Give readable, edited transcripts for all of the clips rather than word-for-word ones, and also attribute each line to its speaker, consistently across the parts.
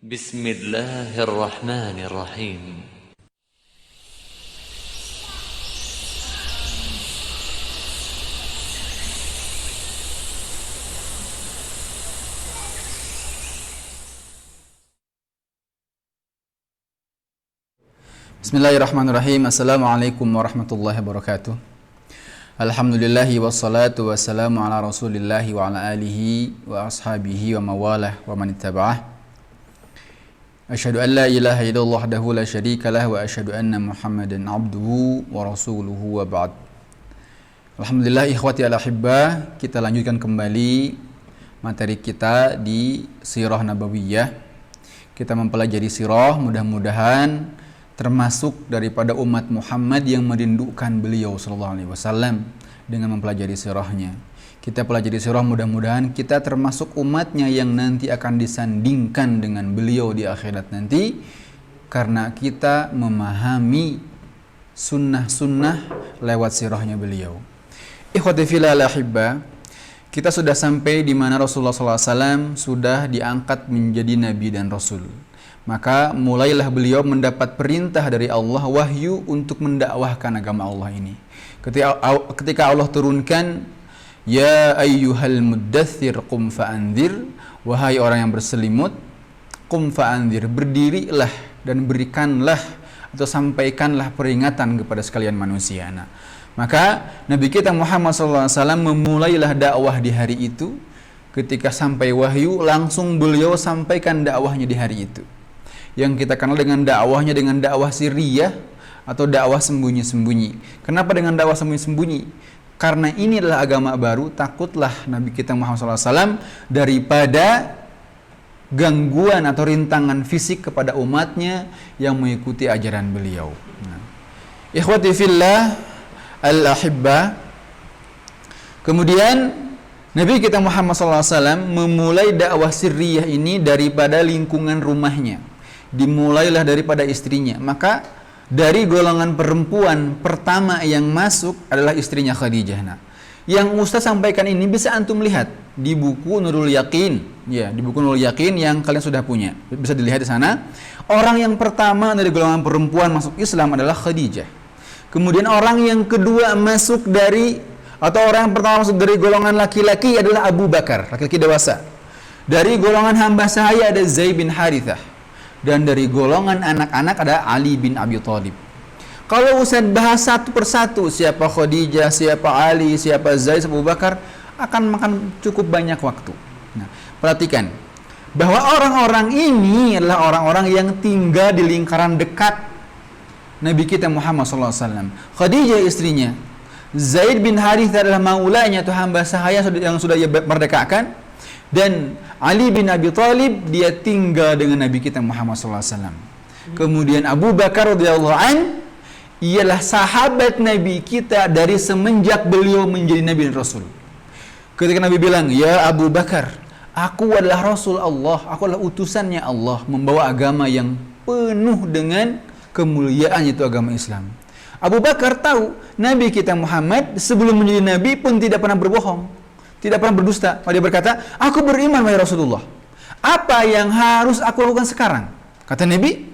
Speaker 1: Bismillahirrahmanirrahim.
Speaker 2: Bismillahirrahmanirrahim. Assalamualaikum warahmatullahi wabarakatuh. Alhamdulillahi wassalatu wassalamu ala rasulillahi wa ala alihi wa ashabihi wa mawalah wa man ittaba'ah. Asyhadu an la ilaha illallah wahdahu la syarikalah wa asyhadu anna Muhammadan abduhu wa rasuluhu wa ba'd. Alhamdulillah ikhwati al-ahibbah, kita lanjutkan kembali materi kita di Sirah Nabawiyah. Kita mempelajari sirah, mudah-mudahan termasuk daripada umat Muhammad yang merindukan beliau sallallahu alaihi wasallam dengan mempelajari sirahnya. Kita pelajari sirah, mudah-mudahan kita termasuk umatnya yang nanti akan disandingkan dengan beliau di akhirat nanti, karena kita memahami sunnah-sunnah lewat sirahnya beliau. Ikhwati fillah al-ahibbah, kita sudah sampai di mana Rasulullah SAW sudah diangkat menjadi nabi dan rasul. Maka mulailah beliau mendapat perintah dari Allah, wahyu untuk mendakwahkan agama Allah ini. Ketika Allah turunkan, ya ayyuhal muddathir qum fa'anzir, wahai orang yang berselimut, qum fa'anzir, berdirilah dan berikanlah atau sampaikanlah peringatan kepada sekalian manusia. Nah, maka Nabi kita Muhammad SAW memulailah dakwah di hari itu. Ketika sampai wahyu, langsung beliau sampaikan dakwahnya di hari itu, yang kita kenal dengan dakwahnya dengan dakwah sirriyah atau dakwah sembunyi-sembunyi. Kenapa dengan dakwah sembunyi-sembunyi? Karena ini adalah agama baru, takutlah Nabi kita Muhammad SAW daripada gangguan atau rintangan fisik kepada umatnya yang mengikuti ajaran beliau. Nah, ikhwati fillah al-ahibbah, kemudian Nabi kita Muhammad SAW memulai dakwah sirriyah ini daripada lingkungan rumahnya. Dimulailah daripada istrinya. Maka dari golongan perempuan pertama yang masuk adalah istrinya Khadijah. Nah, yang Ustaz sampaikan ini bisa antum lihat di buku Nurul Yaqin. Ya, di buku Nurul Yaqin yang kalian sudah punya. Bisa dilihat di sana. Orang yang pertama dari golongan perempuan masuk Islam adalah Khadijah. Kemudian orang yang kedua masuk dari, atau orang yang pertama masuk dari golongan laki-laki adalah Abu Bakar, laki-laki dewasa. Dari golongan hamba sahaya ada Zaid bin Harithah. Dan dari golongan anak-anak ada Ali bin Abi Thalib. Kalau Ustaz bahas satu persatu, siapa Khadijah, siapa Ali, siapa Zaid, siapa Abu Bakar, akan makan cukup banyak waktu. Nah, perhatikan bahwa orang-orang ini adalah orang-orang yang tinggal di lingkaran dekat Nabi kita Muhammad SAW. Khadijah istrinya, Zaid bin Harithah adalah maulanya atau hamba sahaya yang sudah ia merdekakan, dan Ali bin Abi Thalib dia tinggal dengan Nabi kita Muhammad SAW. Kemudian Abu Bakar radhiyallahu an ialah sahabat Nabi kita dari semenjak beliau menjadi Nabi dan Rasul. Ketika Nabi bilang, ya Abu Bakar, aku adalah Rasul Allah, aku adalah utusannya Allah, membawa agama yang penuh dengan kemuliaan, yaitu agama Islam. Abu Bakar tahu Nabi kita Muhammad sebelum menjadi Nabi pun tidak pernah berbohong, tidak pernah berdusta. Dia berkata, aku beriman wahai Rasulullah. Apa yang harus aku lakukan sekarang? Kata Nabi,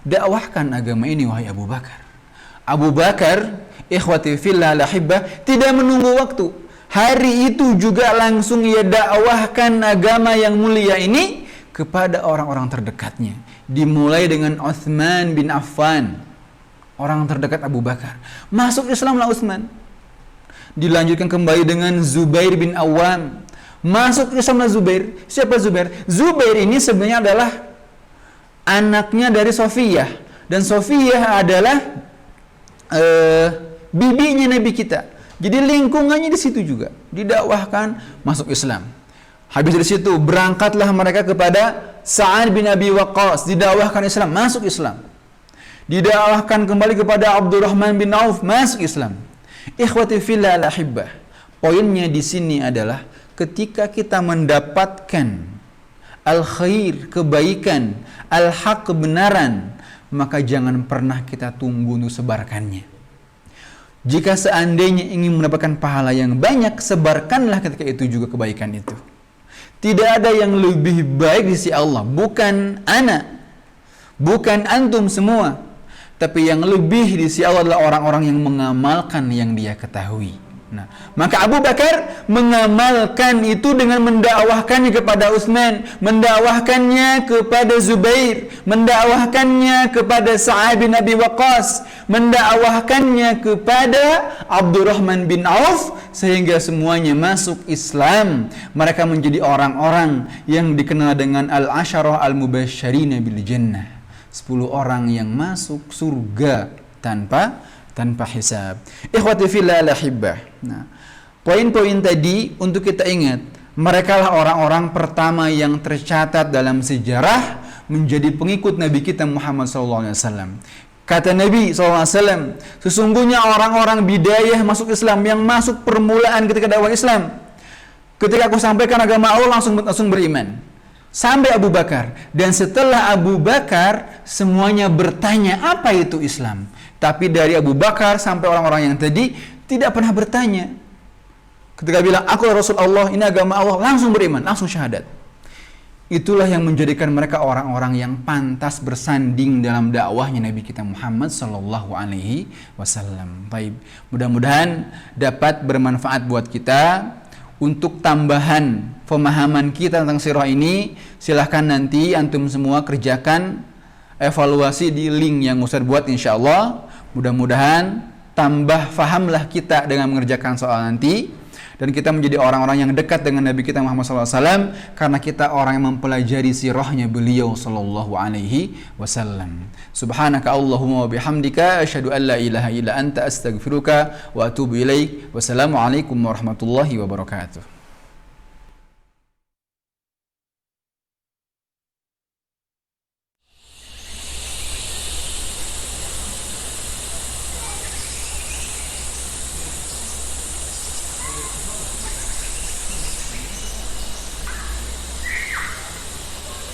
Speaker 2: dakwahkan agama ini wahai Abu Bakar. Abu Bakar, ikhwati fillah al-ahibbah, tidak menunggu waktu. Hari itu juga langsung ia dakwahkan agama yang mulia ini kepada orang-orang terdekatnya. Dimulai dengan Utsman bin Affan, orang terdekat Abu Bakar. Masuk Islamlah Utsman. Dilanjutkan kembali dengan Zubair bin Awam. Masuk Islamlah Zubair. Siapa Zubair? Zubair ini sebenarnya adalah anaknya dari Sofiyah. Dan Sofiyah adalah bibinya Nabi kita. Jadi lingkungannya di situ juga. Didakwahkan, masuk Islam. Habis dari situ berangkatlah mereka kepada Sa'ad bin Abi Waqqas. Didakwahkan Islam, masuk Islam. Didakwahkan kembali kepada Abdurrahman bin Auf, masuk Islam. Ikhwati fillah al-ahibbah, poinnya di sini adalah ketika kita mendapatkan al-khair, kebaikan, al-haq, kebenaran, maka jangan pernah kita tunggu untuk sebarkannya. Jika seandainya ingin mendapatkan pahala yang banyak, sebarkanlah ketika itu juga kebaikan itu. Tidak ada yang lebih baik di sisi Allah, bukan ana, bukan antum semua, tapi yang lebih di sisi Allah adalah orang-orang yang mengamalkan yang dia ketahui. Nah, maka Abu Bakar mengamalkan itu dengan mendakwahkannya kepada Utsman, mendakwahkannya kepada Zubair, mendakwahkannya kepada Sa'ad bin Abi Waqqas, mendakwahkannya kepada Abdurrahman bin Auf, sehingga semuanya masuk Islam. Mereka menjadi orang-orang yang dikenal dengan al-asyarah al-mubasysyirina bil jannah, 10 orang yang masuk surga tanpa hisab. Ikhwati fillah al-ahibbah. Nah, poin-poin tadi untuk kita ingat, mereka lah orang-orang pertama yang tercatat dalam sejarah menjadi pengikut Nabi kita Muhammad SAW. Kata Nabi SAW, sesungguhnya orang-orang bidayah masuk Islam, yang masuk permulaan ketika dakwah Islam, ketika aku sampaikan agama Allah langsung beriman. Sampai Abu Bakar. Dan setelah Abu Bakar, semuanya bertanya apa itu Islam. Tapi dari Abu Bakar sampai orang-orang yang tadi tidak pernah bertanya. Ketika bilang aku Rasul Allah, ini agama Allah, langsung beriman, langsung syahadat. Itulah yang menjadikan mereka orang-orang yang pantas bersanding dalam dakwahnya Nabi kita Muhammad sallallahu alaihi wasallam. Baik, mudah-mudahan dapat bermanfaat buat kita. Untuk tambahan pemahaman kita tentang sirah ini, silahkan nanti antum semua kerjakan evaluasi di link yang Ustaz buat, insyaallah. Mudah-mudahan tambah fahamlah kita dengan mengerjakan soal nanti, dan kita menjadi orang-orang yang dekat dengan Nabi kita Muhammad SAW, karena kita orang yang mempelajari sirahnya beliau sallallahu alaihi wasallam. Subhanaka Allahumma wa bihamdika asyhadu an la ilaha illa anta astaghfiruka wa atubu ilaik. Wassalamualaikum warahmatullahi wabarakatuh.